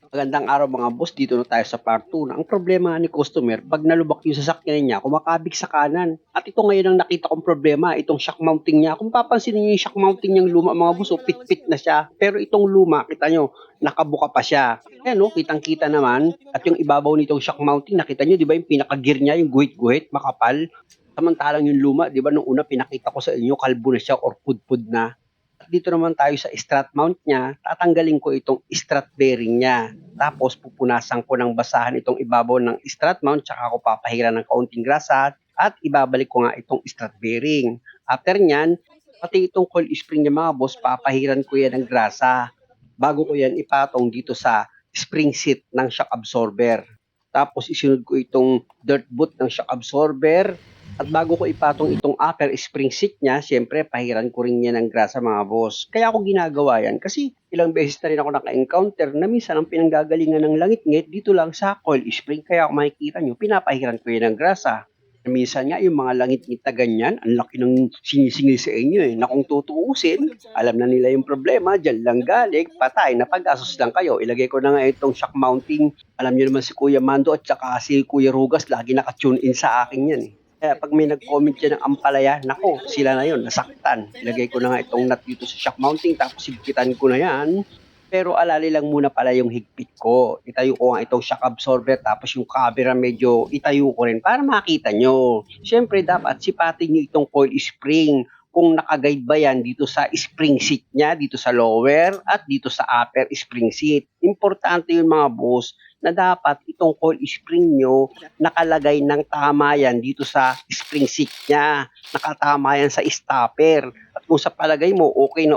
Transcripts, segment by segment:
Magandang araw mga boss, dito na tayo sa part 2 na ang problema ni customer pag nalubak yung sasakyan niya, kumakabig sa kanan. At ito ngayon ang nakita kong problema, itong shock mounting niya. Kung papansinin niyo yung shock mounting niyang luma mga boss, pit-pit na siya. Pero itong luma, kita nyo, nakabuka pa siya. Ayan no, kitang-kita naman. At yung ibabaw nitong shock mounting, nakita nyo, di ba yung pinaka-gear niya, yung guhit-guhit, makapal. Samantalang yung luma, di ba nung una pinakita ko sa inyo, kalbo na siya or pudpud na. Dito naman tayo sa strut mount niya, tatanggalin ko itong strut bearing niya. Tapos pupunasan ko ng basahan itong ibabaw ng strut mount, tsaka ako papahiran ng kaunting grasa at ibabalik ko nga itong strut bearing. After nyan, pati itong coil spring niya mga boss, papahiran ko yan ng grasa bago ko yan ipatong dito sa spring seat ng shock absorber. Tapos isunod ko itong dirt boot ng shock absorber. At bago ko ipatong itong upper spring seat niya, syempre pahiran ko rin yan ng grasa mga boss. Kaya ako ginagawa yan kasi ilang beses na rin ako naka-encounter na minsan ang pinanggagalingan ng langit-ngit dito lang sa coil spring. Kaya kung makikita nyo, pinapahiran ko yan ng grasa. Minsan nga yung mga langit-ngit na ganyan, ang laki ng sinisingil sa inyo eh. Na kung tutuusin, alam na nila yung problema, dyan lang galing, patay, napag-asos lang kayo. Ilagay ko na nga itong shock mounting. Alam nyo naman si Kuya Mando at saka si Kuya Rugas, lagi naka-tune in sa akin yan eh. Kaya pag may nag-comment dyan ng ampalaya, nako, sila na yon, nasaktan. Ilagay ko na nga itong nut dito sa shock mounting, tapos higpitan ko na yan. Pero alali lang muna pala yung higpit ko. Itayo ko nga itong shock absorber, tapos yung camera medyo itayo ko rin para makita nyo. Siyempre, dapat sipatin nyo itong coil spring kung nakaguide ba yan dito sa spring seat niya, dito sa lower at dito sa upper spring seat. Importante yun mga boss, na dapat itong coil spring nyo nakalagay ng tama yan dito sa spring seat niya. Nakatama yan sa stopper. At kung sa palagay mo okay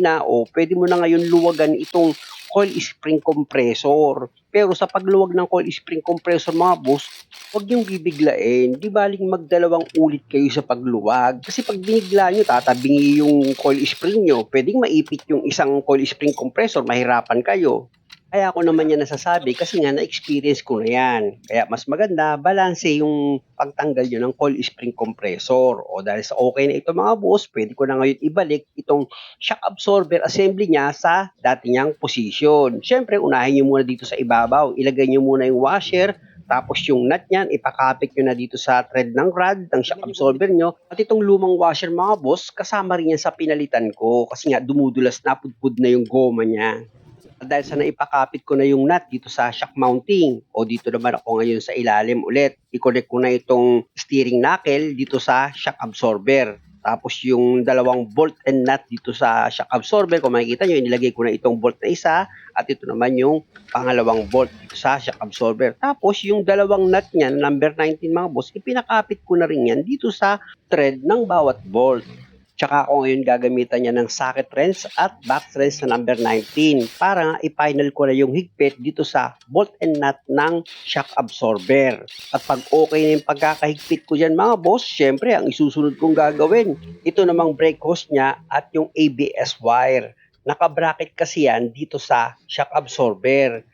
na, o pwede mo na ngayon luwagan itong coil spring compressor. Pero sa pagluwag ng coil spring compressor mga boss, huwag niyong bibiglain. Di baling magdalawang ulit kayo sa pagluwag. Kasi pag binigla nyo, tatabingi yung coil spring nyo. Pwedeng maipit yung isang coil spring compressor, mahirapan kayo. Kaya ako naman yan nasasabi kasi nga na-experience ko na yan. Kaya mas maganda, balanse yung pagtanggal nyo ng coil spring compressor. O dahil sa okay na ito mga boss, pwede ko na ngayon ibalik itong shock absorber assembly niya sa dati niyang position. Siyempre, unahin nyo muna dito sa ibabaw. Ilagay nyo muna yung washer, tapos yung nut niyan, ipakapit nyo na dito sa thread ng rod, ng shock absorber nyo. At itong lumang washer mga boss, kasama rin yan sa pinalitan ko. Kasi nga dumudulas na, pudpud na yung goma niya. At dahil sa naipakapit ko na yung nut dito sa shock mounting, o dito naman ako ngayon sa ilalim ulit, i-connect ko na itong steering knuckle dito sa shock absorber. Tapos yung dalawang bolt and nut dito sa shock absorber, kung makikita nyo, inilagay ko na itong bolt na isa, at ito naman yung pangalawang bolt dito sa shock absorber. Tapos yung dalawang nut niyan, number 19 mga boss, ipinakapit ko na rin yan dito sa thread ng bawat bolt. Tsaka ako ngayon gagamitan niya ng socket wrench at box wrench na number 19 para i-final ko na yung higpit dito sa bolt and nut ng shock absorber. At pag okay na yung pagkakahigpit ko dyan mga boss, syempre ang isusunod kong gagawin, ito namang brake hose niya at yung ABS wire. Naka-bracket kasi yan dito sa shock absorber.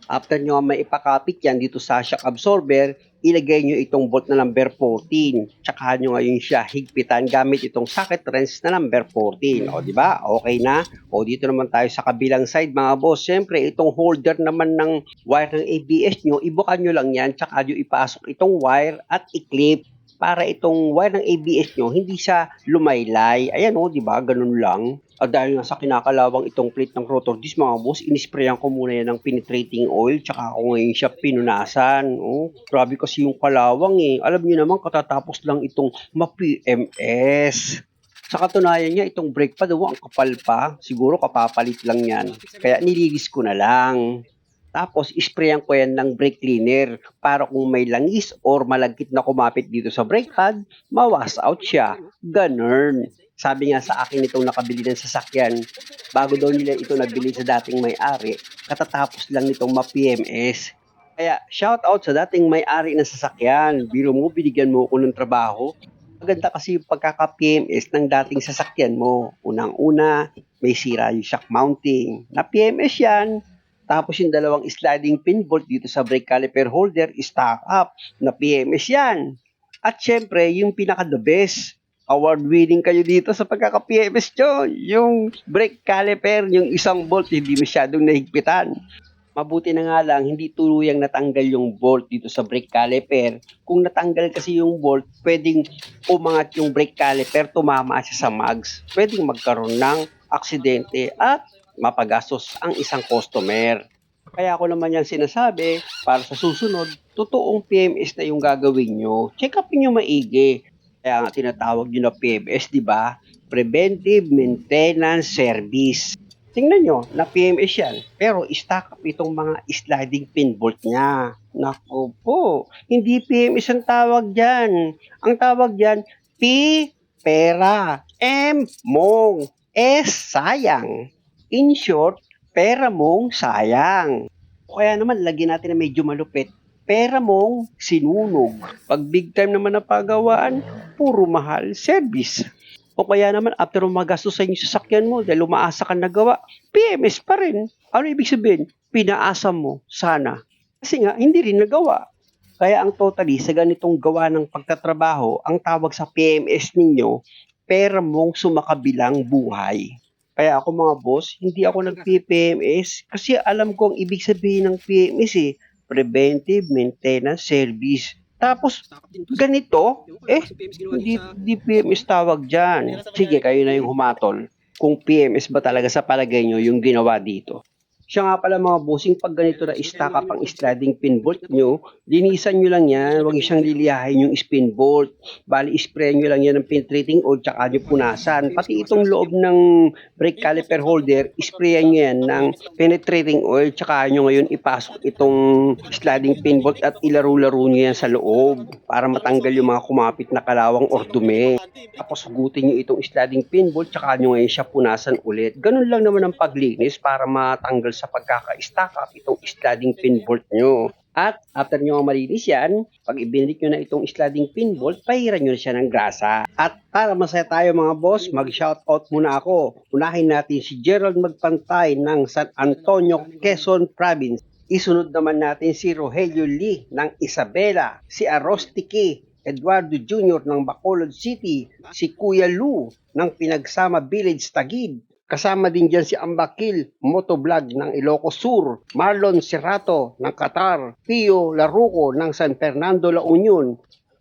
After nyo may ipakapit yan dito sa shock absorber, ilagay nyo itong bolt na number 14. Tsaka nyo ngayon siya higpitan gamit itong socket wrench na number 14. O, di ba? Okay na. O, dito naman tayo sa kabilang side, mga boss. Siyempre, itong holder naman ng wire ng ABS nyo, ibukan nyo lang yan. Tsaka nyo ipasok itong wire at i-clip para itong wire ng ABS nyo hindi siya lumaylay. Ayan o, di ba? Ganun lang. At dahil nga sa kinakalawang itong plate ng rotor disc mga boss, inisprayan ko muna yan ng penetrating oil, tsaka ako ngayon siya pinunasan. Oh, grabe kasi yung kalawang eh. Alam niyo naman, katatapos lang itong ma-PMS. Sa katunayan niya, itong brake pad, ang kapal pa. Siguro kapapalit lang yan. Kaya nililis ko na lang. Tapos, isprayan ko yan ng brake cleaner para kung may langis or malagkit na kumapit dito sa brake pad, mawas out siya. Ganun. Sabi nga sa akin itong nakabili ng sasakyan, bago daw nila ito nabili sa dating may-ari, katatapos lang nitong ma-PMS. Kaya shout out sa dating may-ari ng sasakyan. Biro mo, binigyan mo ako ng trabaho. Maganda kasi yung pagkaka-PMS ng dating sasakyan mo. Unang-una, may sira yung shock mounting. Na-PMS yan. Tapos yung dalawang sliding pin bolt dito sa brake caliper holder, stock up. Na-PMS yan. At syempre, yung pinaka-the best, award-winning kayo dito sa pagkaka-PMS nyo. Yung brake caliper, yung isang bolt, hindi masyadong nahigpitan. Mabuti na nga lang hindi tuluyang natanggal yung bolt dito sa brake caliper. Kung natanggal kasi yung bolt, pwedeng umangat yung brake caliper, tumama siya sa mags. Pwedeng magkaroon ng aksidente at mapagastos ang isang customer. Kaya ako naman yan sinasabi, para sa susunod, totoong PMS na yung gagawin nyo. Check upin nyo maigi. Kaya nga tinatawag nyo na PMS, di ba? Preventive Maintenance Service. Tingnan nyo, na PMS yan. Pero stack up itong mga sliding pin bolt niya. Naku po, hindi PMS ang tawag dyan. Ang tawag dyan, P, pera. M, mong. S, sayang. In short, pera mong sayang. Kaya naman, lagyan natin na medyo malupit. Pera mong sinunog. Pag big time naman na pagawaan, puro mahal service. O kaya naman, after magastos sa inyong sasakyan mo dahil umaasa ka nagawa, PMS pa rin. Ano ibig sabihin? Pinaasa mo, sana. Kasi nga, hindi rin nagawa. Kaya ang totally, sa ganitong gawa ng pagtatrabaho, ang tawag sa PMS ninyo, pera mong sumakabilang buhay. Kaya ako mga boss, hindi ako nag-PMS kasi alam ko ang ibig sabihin ng PMS Preventive Maintenance Service. Tapos, ganito, hindi PMS tawag dyan. Sige, kayo na yung humatol. Kung PMS ba talaga sa palagay nyo yung ginawa dito. Siya nga pala mga bossing, pag ganito na stack up ang sliding pin bolt nyo, linisan nyo lang yan, huwag nyo siyang liliyahin yung spin bolt. Bali, spray nyo lang yan ng penetrating oil, tsaka nyo punasan. Pati itong loob ng brake caliper holder, sprayan nyo yan ng penetrating oil, tsaka nyo ngayon ipasok itong sliding pin bolt at ilaro-laro nyo yan sa loob para matanggal yung mga kumapit na kalawang or dumi. Tapos hugutin nyo itong sliding pin bolt, tsaka nyo ngayon siya punasan ulit. Ganun lang naman ang paglinis para matanggal sa pagkaka-stack up itong sliding pin bolt nyo. At after nyo malinis yan, pag ibinalik nyo na itong sliding pin bolt, pahiran nyo na siya ng grasa. At para masaya tayo mga boss, mag-shoutout muna ako. Unahin natin si Gerald Magpantay ng San Antonio, Quezon Province. Isunod naman natin si Rogelio Lee ng Isabela, si Arostiki Eduardo Jr. ng Bacolod City, si Kuya Lu ng Pinagsama Village, Taguig. Kasama din dyan si Ambakil Motovlog ng Ilocos Sur, Marlon Serrato ng Qatar, Pio Laruco ng San Fernando, La Union.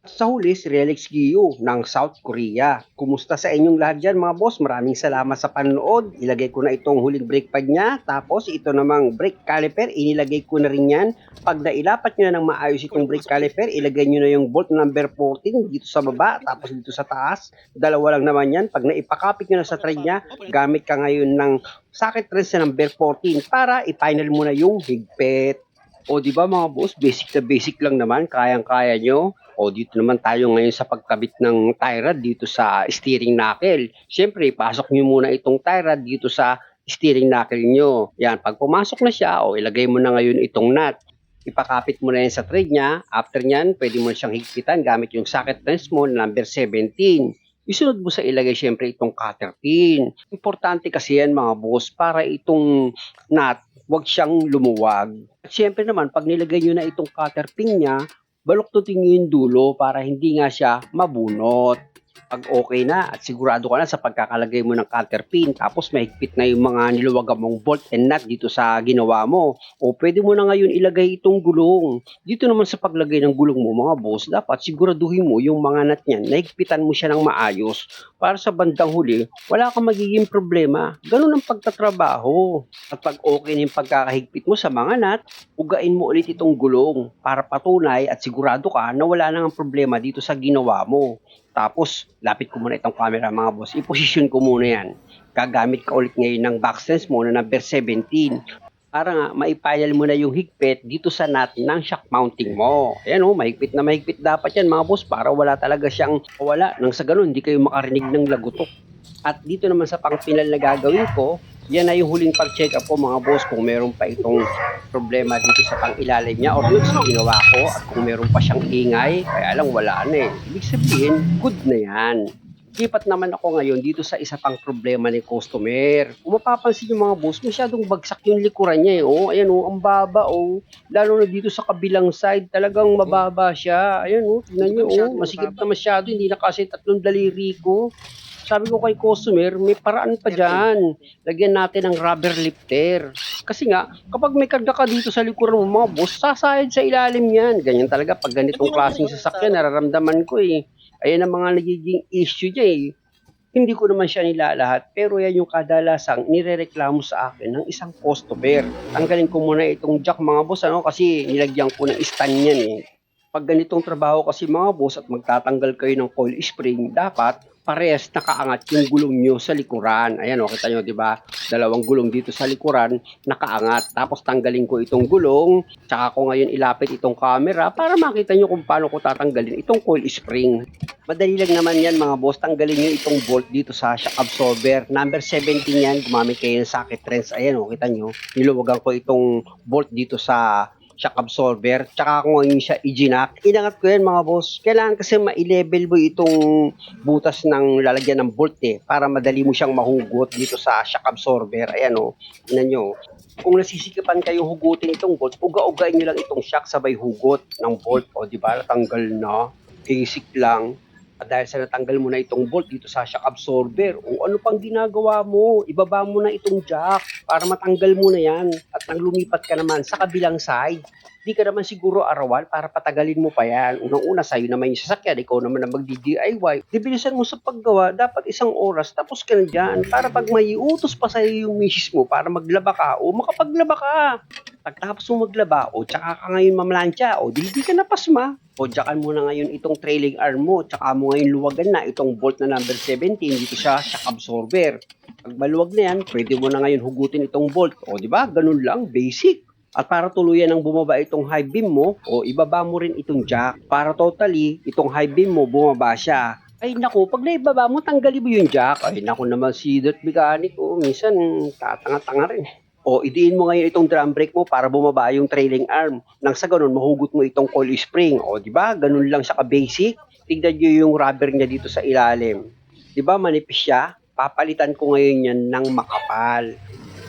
Sa huli, si Relix Giyu ng South Korea. Kumusta sa inyong lahat dyan mga boss? Maraming salamat sa panonood. Ilagay ko na itong huling brake pad niya. Tapos ito namang brake caliper, inilagay ko na rin yan. Pag nailapat nyo na ng maayos itong brake caliper, ilagay nyo na yung bolt number 14 dito sa baba, tapos dito sa taas. Dalawa lang naman yan. Pag naipakapit nyo na sa thread niya, gamit ka ngayon ng socket wrench na number 14 para i-final mo na yung higpit. O di ba mga boss, basic na basic lang naman, kayang-kaya nyo. O dito naman tayo ngayon sa pagkabit ng tie rod dito sa steering knuckle. Siyempre, pasok nyo muna itong tie rod dito sa steering knuckle nyo. Yan, pag pumasok na siya, ilagay mo na ngayon itong nut. Ipakapit mo na yan sa thread niya. After nyan, pwede mo siyang higpitan gamit yung socket wrench mo na number 17. Isunod mo sa ilagay siyempre itong cutter pin. Importante kasi yan mga boss para itong nut, huwag siyang lumuwag. At siyempre naman, pag nilagay nyo na itong cutter pin niya, baluktutin nyo yung dulo para hindi nga siya mabunot. Pag okay na at sigurado ka na sa pagkakalagay mo ng cutter pin, tapos mahigpit na yung mga niluwagan mong bolt and nut dito sa ginawa mo, o pwede mo na ngayon ilagay itong gulong. Dito naman sa paglagay ng gulong mo mga boss, dapat siguraduhin mo yung mga nut niyan, nahigpitan mo siya ng maayos para sa bandang huli, wala kang magiging problema. Ganun ang pagtatrabaho. At pag okay na yung pagkakahigpit mo sa mga nut, ugain mo ulit itong gulong para patunay at sigurado ka na wala nang problema dito sa ginawa mo. Tapos, lapit ko muna itong camera mga boss. I-position ko muna yan. Gagamit ka ulit ngayon ng backstance mo na number 17. Para nga, maipayal mo na yung higpit dito sa nut ng shock mounting mo. Ayan mahigpit na mahigpit dapat yan mga boss para wala talaga siyang wala. Nang sa ganun, hindi kayo makarinig ng lagutok. At dito naman sa pang-final na gagawin ko, yan na yung huling pag-check up ko mga boss kung meron pa itong problema dito sa pang-ilalim niya or dito sa ginawa ko at kung meron pa siyang ingay, kaya lang wala na Ibig sabihin, good na yan. Lipat naman ako ngayon dito sa isa pang problema ni customer. Kung mapapansin yung mga boss, masyadong bagsak yung likuran niya Ayan ang baba Lalo na dito sa kabilang side, talagang mababa siya. Ayan tignan niyo masikip na masyado, hindi na kasi 3 daliri ko. Sabi ko kay customer, may paraan pa dyan. Lagyan natin ng rubber lifter. Kasi nga, kapag may karga ka dito sa likuran mo mga boss, sasayad sa ilalim yan. Ganyan talaga pag ganitong klaseng sasakyan, nararamdaman ko eh. Ayan ang mga nagiging issue niya eh. Hindi ko naman siya nilalahat, pero yan yung kadalasang nirereklamo sa akin ng isang customer. Tanggalin ko muna itong jack mga boss, kasi nilagyan ko ng stand yan eh. Pag ganitong trabaho kasi mga boss at magtatanggal kayo ng coil spring, dapat parehas nakaangat yung gulong nyo sa likuran. Ayan kita nyo, di ba? Dalawang gulong dito sa likuran, nakaangat. Tapos tanggalin ko itong gulong, tsaka ko ngayon ilapit itong camera para makita nyo kung paano ko tatanggalin itong coil spring. Madali lang naman yan mga boss, tanggalin nyo itong bolt dito sa shock absorber. Number 17 yan, gumamit kayo ng socket wrench. Ayan kita nyo, niluwagan ko itong bolt dito sa shock absorber, tsaka ako ngayon siya i-ginak. Inangat ko yan mga boss. Kailangan kasi ma-level mo itong butas ng lalagyan ng bolt para madali mo siyang mahugot dito sa shock absorber. Ayan tingnan nyo. Kung nasisikipan kayong hugutin itong bolt, uga-ugain nyo lang itong shock sabay hugot ng bolt. Di ba? Natanggal na. Basic lang. At dahil sa natanggal mo na itong bolt dito sa shock absorber, ano pang ginagawa mo? Ibaba mo na itong jack para matanggal mo na yan. At nang lumipat ka naman sa kabilang side, di ka naman siguro arawan para patagalin mo pa yan. Unang-una sa'yo naman yung sasakyan, ikaw naman ang magdi-DIY. Dibilisan mo sa paggawa, dapat 1 oras, tapos ka na dyan. Para pag may utos pa sa'yo yung misis mo para maglaba ka, makapaglaba ka. Pagtapos mo maglaba, tsaka ka ngayon mamlansya, di ka na pasma. Diyakan mo na ngayon itong trailing arm mo, tsaka mo ngayon luwagan na itong bolt na number 17 dito sa shock absorber. Pag maluwag na yan, pwede mo na ngayon hugutin itong bolt. Di ba? Ganun lang, basic. At para tuluyan ng bumaba itong high beam mo, ibaba mo rin itong jack. Para totally, itong high beam mo, bumaba siya. Ay naku, pag naibaba mo, tanggalin mo yung jack. Ay naku naman si Dirt Mechanic, minsan tatanga-tanga rin. Idiin mo ngayon itong drum brake mo para bumaba yung trailing arm. Nang sa ganun, mahugot mo itong coil spring. Di ba? Ganun lang siya ka-basic. Tignan nyo yung rubber niya dito sa ilalim. Di ba? Manipis siya. Papalitan ko ngayon yan ng makapal.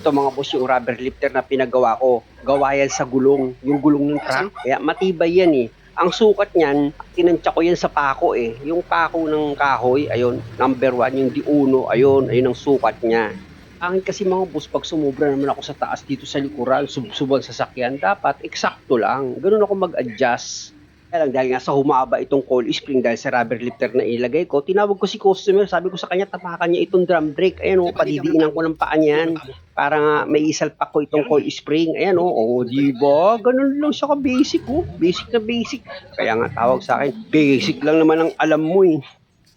Ito mga boss, yung rubber lifter na pinagawa ko. Gawa yan sa gulong. Yung gulong ng truck. Kaya matibay yan eh. Ang sukat niyan, tinansya ko yan sa pako eh. Yung pako ng kahoy, ayun, number 1, yung di-uno, ayun ang sukat niya. Akin kasi mga boss, pag sumubra naman ako sa taas dito sa likuran, subang sasakyan, dapat eksakto lang. Ganun ako mag-adjust. Kaya lang dahil nga sa humaba itong coil spring dahil sa rubber lifter na ilagay ko, tinawag ko si customer, sabi ko sa kanya, tapakan niya itong drum brake. Ayan padidiinan ko ng paa niyan para nga may isalpak ko itong coil spring. Ayan diba? Ganun lang siya ka-basic Basic na basic. Kaya nga tawag sa akin, basic lang naman ang alam mo eh.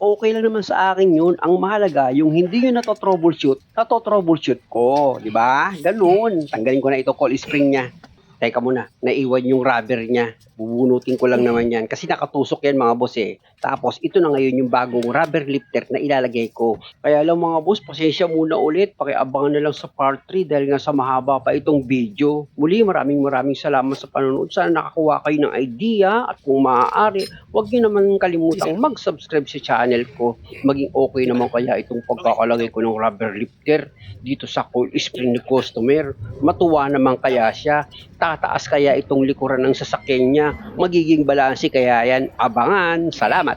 Okay lang naman sa akin yun. Ang mahalaga, yung hindi nyo natotroubleshoot ko. Diba? Ganun. Tanggalin ko na ito coil spring niya. Teka muna, naiwan yung rubber niya. Bubunutin ko lang naman yan. Kasi nakatusok yan mga boss eh. Tapos ito na ngayon yung bagong rubber lifter na ilalagay ko. Kaya lang mga boss, pasensya muna ulit. Pakiabangan na lang sa part 3 dahil nga sa mahaba pa itong video. Muli maraming salamat sa panonood. Sana nakakuha kayo ng idea at kung maaari, huwag nyo naman kalimutang mag-subscribe sa channel ko. Maging okay naman kaya itong pagkakalagay ko ng rubber lifter dito sa coil spring ni customer. Matuwa naman kaya siya. Tataas kaya itong likuran ng sasakyan niya, magiging balanse kaya yan. Abangan. Salamat.